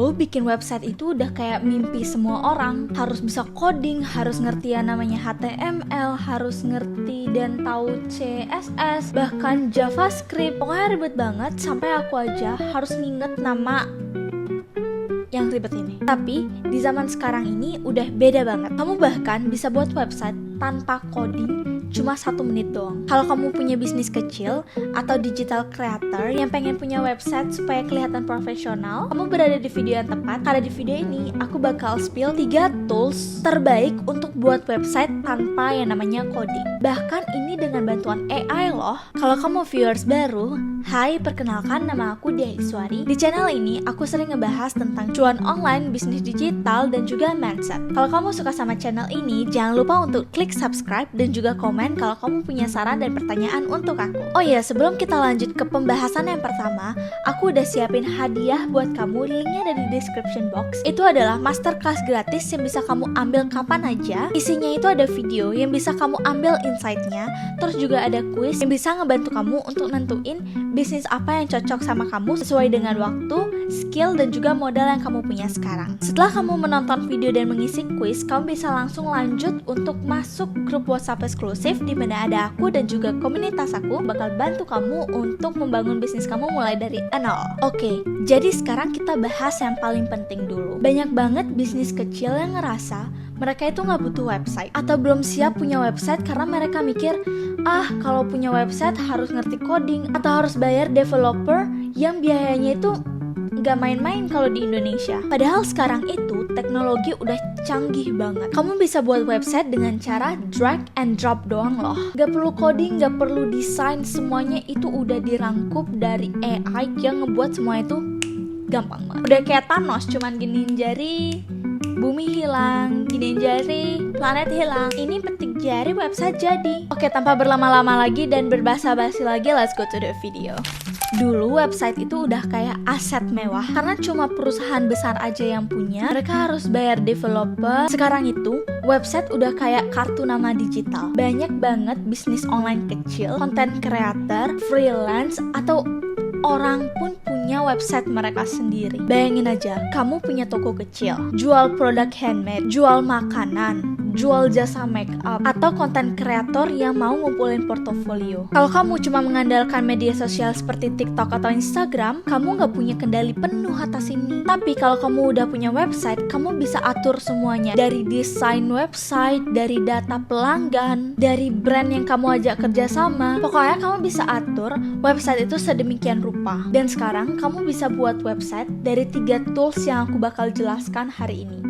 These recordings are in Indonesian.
Dulu bikin website itu udah kayak mimpi semua orang. Harus bisa coding, harus ngerti yang namanya HTML, harus ngerti dan tahu CSS, bahkan JavaScript. Pokoknya ribet banget sampai aku aja harus nginget nama yang ribet ini. Tapi di zaman sekarang ini udah beda banget. Kamu bahkan bisa buat website tanpa coding cuma 1 menit doang. Kalau kamu punya bisnis kecil atau digital creator yang pengen punya website supaya kelihatan profesional, kamu berada di video yang tepat. Karena di video ini aku bakal spill 3 tools terbaik untuk buat website tanpa yang namanya coding. Bahkan ini dengan bantuan AI loh. Kalau kamu viewers baru, hai, perkenalkan, nama aku Dia Iswari. Di channel ini aku sering ngebahas tentang cuan online, bisnis digital, dan juga mindset. Kalau kamu suka sama channel ini, jangan lupa untuk klik subscribe dan juga komen kalau kamu punya saran dan pertanyaan untuk aku. Oh iya, sebelum kita lanjut ke pembahasan yang pertama, aku udah siapin hadiah buat kamu. Linknya ada di description box. Itu adalah masterclass gratis yang bisa kamu ambil kapan aja. Isinya itu ada video yang bisa kamu ambil insight-nya. Terus juga ada quiz yang bisa ngebantu kamu untuk nentuin bisnis apa yang cocok sama kamu sesuai dengan waktu, skill, dan juga modal yang kamu punya sekarang. Setelah kamu menonton video dan mengisi quiz, kamu bisa langsung lanjut untuk masuk grup WhatsApp eksklusif di mana ada aku dan juga komunitas aku bakal bantu kamu untuk membangun bisnis kamu mulai dari nol. Oke, jadi sekarang kita bahas yang paling penting dulu. Banyak banget bisnis kecil yang ngerasa mereka itu nggak butuh website atau belum siap punya website karena mereka mikir, kalau punya website harus ngerti coding atau harus bayar developer yang biayanya itu nggak main-main kalau di Indonesia. Padahal sekarang itu teknologi udah canggih banget. Kamu bisa buat website dengan cara drag and drop doang loh. Gak perlu coding, gak perlu desain, semuanya itu udah dirangkup dari AI yang ngebuat semua itu gampang banget. Udah kayak Thanos, cuman giniin jari, bumi hilang, giniin jari, planet hilang. Ini petik jari, website jadi. Oke, tanpa berlama-lama lagi dan berbasa-basi lagi, let's go to the video. Dulu website itu udah kayak aset mewah karena cuma perusahaan besar aja yang punya. Mereka harus bayar developer. Sekarang itu website udah kayak kartu nama digital. Banyak banget bisnis online kecil, content creator, freelance, atau orang pun punya website mereka sendiri. Bayangin aja, kamu punya toko kecil, jual produk handmade, jual makanan, jual jasa make up, atau konten kreator yang mau ngumpulin portofolio. Kalau kamu cuma mengandalkan media sosial seperti TikTok atau Instagram, kamu nggak punya kendali penuh atas ini. Tapi kalau kamu udah punya website, kamu bisa atur semuanya. Dari desain website, dari data pelanggan, dari brand yang kamu ajak kerjasama. Pokoknya kamu bisa atur website itu sedemikian rupa. Dan sekarang kamu bisa buat website dari 3 tools yang aku bakal jelaskan hari ini.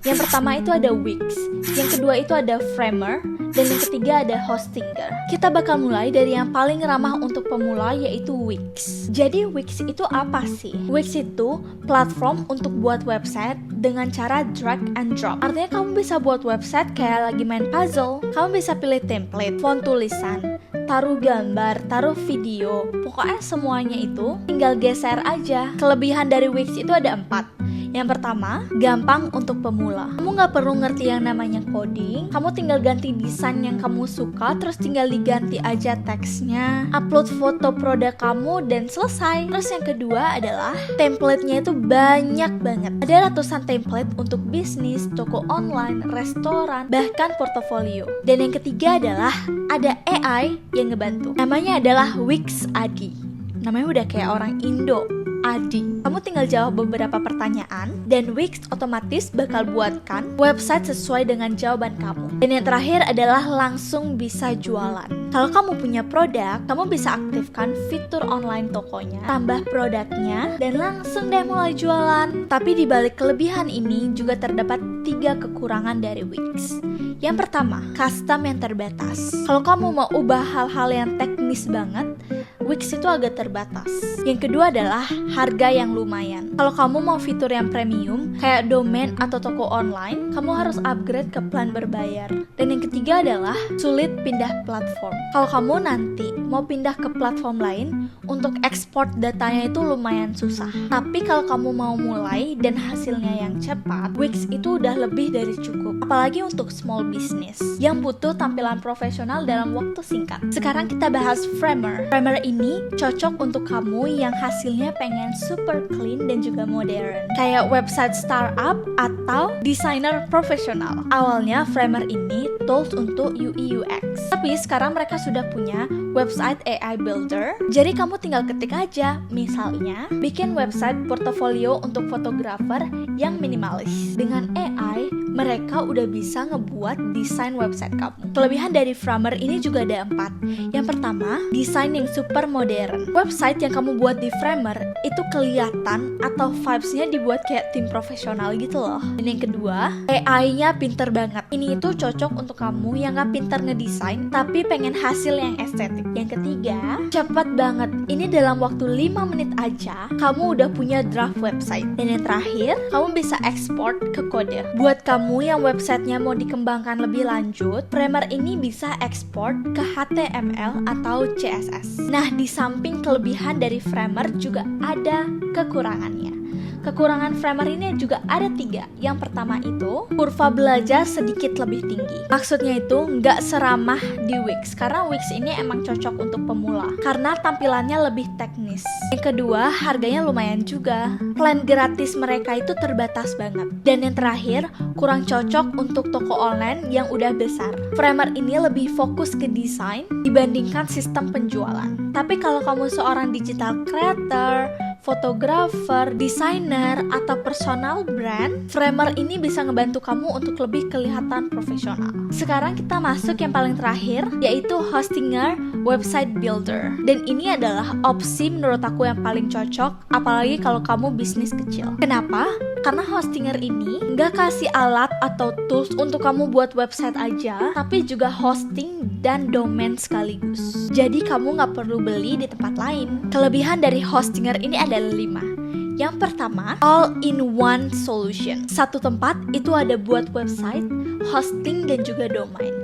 Yang pertama itu ada Wix, yang kedua itu ada Framer, dan yang ketiga ada Hostinger. Kita bakal mulai dari yang paling ramah untuk pemula, yaitu Wix. Jadi Wix itu apa sih? Wix itu platform untuk buat website dengan cara drag and drop. Artinya kamu bisa buat website kayak lagi main puzzle. Kamu bisa pilih template, font tulisan, taruh gambar, taruh video. Pokoknya semuanya itu tinggal geser aja. Kelebihan dari Wix itu ada 4. Yang pertama, gampang untuk pemula. Kamu nggak perlu ngerti yang namanya coding. Kamu tinggal ganti desain yang kamu suka, terus tinggal diganti aja teksnya, upload foto produk kamu, dan selesai. Terus yang kedua adalah template-nya itu banyak banget. Ada ratusan template untuk bisnis, toko online, restoran, bahkan portofolio. Dan yang ketiga adalah ada AI yang ngebantu. Namanya adalah Wix Adi. Namanya udah kayak orang Indo. Adi. Kamu tinggal jawab beberapa pertanyaan dan Wix otomatis bakal buatkan website sesuai dengan jawaban kamu. Dan yang terakhir adalah langsung bisa jualan. Kalau kamu punya produk, kamu bisa aktifkan fitur online tokonya, tambah produknya, dan langsung deh mulai jualan. Tapi di balik kelebihan ini juga terdapat 3 kekurangan dari Wix. Yang pertama, custom yang terbatas. Kalau kamu mau ubah hal-hal yang teknis banget, Wix itu agak terbatas. Yang kedua adalah harga yang lumayan. Kalau kamu mau fitur yang premium, kayak domain atau toko online, kamu harus upgrade ke plan berbayar. Dan yang ketiga adalah sulit pindah platform. Kalau kamu nanti mau pindah ke platform lain, untuk ekspor datanya itu lumayan susah. Tapi kalau kamu mau mulai dan hasilnya yang cepat, Wix itu udah lebih dari cukup. Apalagi untuk small business yang butuh tampilan profesional dalam waktu singkat. Sekarang kita bahas Framer. Framer ini ini cocok untuk kamu yang hasilnya pengen super clean dan juga modern, kayak website startup atau desainer profesional. Awalnya Framer ini tools untuk UI UX, tapi sekarang mereka sudah punya website AI builder. Jadi kamu tinggal ketik aja, misalnya bikin website portofolio untuk fotografer yang minimalis. Dengan AI, mereka udah bisa ngebuat desain website kamu. Kelebihan dari Framer ini juga ada 4. Yang pertama, desain yang super modern. Website yang kamu buat di Framer itu kelihatan atau vibes-nya dibuat kayak tim profesional gitu loh. Dan yang kedua, AI-nya pinter banget. Ini itu cocok untuk kamu yang gak pinter ngedesain tapi pengen hasil yang estetik. Yang ketiga, cepat banget. Ini dalam waktu 5 menit aja kamu udah punya draft website. Dan yang terakhir, kamu bisa ekspor ke kode. Buat kamu yang websitenya mau dikembangkan lebih lanjut, Framer ini bisa ekspor ke HTML atau CSS. Nah, di samping kelebihan dari Framer juga ada kekurangannya. Kekurangan Framer ini juga ada 3. Yang pertama itu, kurva belajar sedikit lebih tinggi. Maksudnya itu nggak seramah di Wix, karena Wix ini emang cocok untuk pemula, karena tampilannya lebih teknis. Yang kedua, harganya lumayan juga. Plan gratis mereka itu terbatas banget. Dan yang terakhir, kurang cocok untuk toko online yang udah besar. Framer ini lebih fokus ke desain dibandingkan sistem penjualan. Tapi kalau kamu seorang digital creator, fotografer, desainer, atau personal brand, Framer ini bisa ngebantu kamu untuk lebih kelihatan profesional. Sekarang kita masuk yang paling terakhir, yaitu Hostinger Website Builder. Dan ini adalah opsi menurut aku yang paling cocok, apalagi kalau kamu bisnis kecil. Kenapa? Karena Hostinger ini nggak kasih alat atau tools untuk kamu buat website aja, tapi juga hosting dan domain sekaligus. Jadi kamu nggak perlu beli di tempat lain. Kelebihan dari Hostinger ini ada 5. Yang pertama, all-in-one solution. Satu tempat itu ada buat website, hosting, dan juga domain.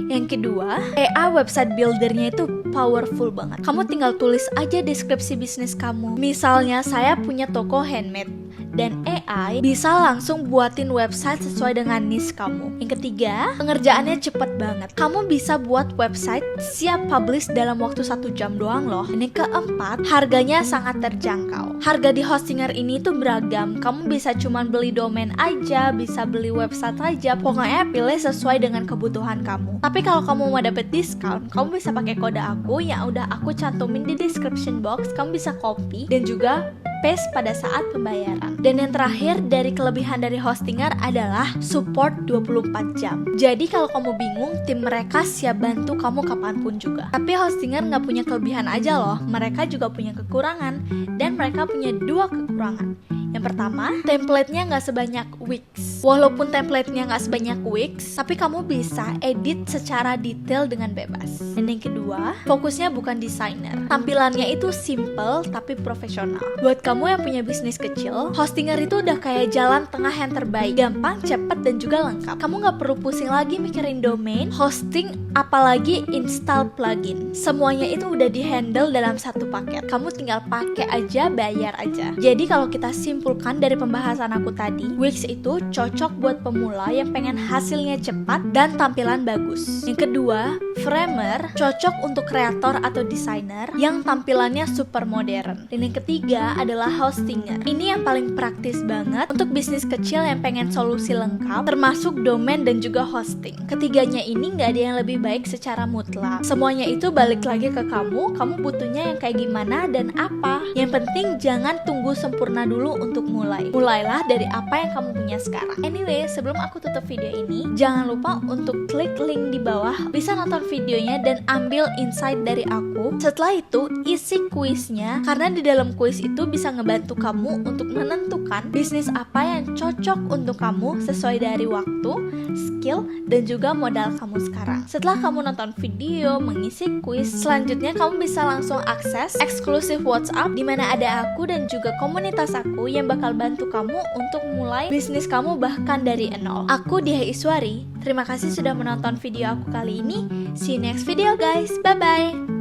Yang kedua, AI website buildernya itu powerful banget. Kamu tinggal tulis aja deskripsi bisnis kamu. Misalnya saya punya toko handmade, dan AI bisa langsung buatin website sesuai dengan niche kamu. Yang ketiga, pengerjaannya cepet banget. Kamu bisa buat website siap publish dalam waktu 1 jam doang loh. Dan yang keempat, harganya sangat terjangkau. Harga di Hostinger ini tuh beragam. Kamu bisa cuman beli domain aja, bisa beli website aja. Pokoknya pilih sesuai dengan kebutuhan kamu. Tapi kalau kamu mau dapet diskon, kamu bisa pakai kode aku yang udah aku cantumin di description box. Kamu bisa copy dan juga paste pada saat pembayaran. Dan yang terakhir dari kelebihan dari Hostinger adalah support 24 jam. Jadi kalau kamu bingung, tim mereka siap bantu kamu kapanpun juga. Tapi Hostinger nggak punya kelebihan aja loh, mereka juga punya kekurangan. Dan mereka punya 2 kekurangan. Yang pertama, template-nya nggak sebanyak Wix. Walaupun template-nya nggak sebanyak Wix, tapi kamu bisa edit secara detail dengan bebas. Dan yang kedua, fokusnya bukan desainer. Tampilannya itu simple tapi profesional. Buat kamu yang punya bisnis kecil, Hostinger itu udah kayak jalan tengah yang terbaik. Gampang, cepet, dan juga lengkap. Kamu nggak perlu pusing lagi mikirin domain, hosting, apalagi install plugin. Semuanya itu udah di-handle dalam satu paket. Kamu tinggal pakai aja, bayar aja. Jadi kalau kita simpulkan dari pembahasan aku tadi, Wix itu cocok buat pemula yang pengen hasilnya cepat dan tampilan bagus. Yang kedua, Framer cocok untuk kreator atau desainer yang tampilannya super modern. Dan yang ketiga adalah Hostinger. Ini yang paling praktis banget untuk bisnis kecil yang pengen solusi lengkap, termasuk domain dan juga hosting. Ketiganya ini nggak ada yang lebih baik secara mutlak. Semuanya itu balik lagi ke kamu butuhnya yang kayak gimana dan apa. Yang penting jangan tunggu sempurna dulu untuk mulai. Mulailah dari apa yang kamu punya sekarang. Anyway, sebelum aku tutup video ini, jangan lupa untuk klik link di bawah, bisa nonton videonya dan ambil insight dari aku. Setelah itu, isi kuisnya, karena di dalam kuis itu bisa ngebantu kamu untuk menentukan bisnis apa yang cocok untuk kamu sesuai dari waktu, skill, dan juga modal kamu sekarang. Setelah kamu nonton video, mengisi kuis, selanjutnya kamu bisa langsung akses eksklusif WhatsApp di mana ada aku dan juga komunitas aku yang bakal bantu kamu untuk mulai bisnis kamu bahkan dari nol. Aku Diah Iswari. Terima kasih sudah menonton video aku kali ini. See you next video guys. Bye bye.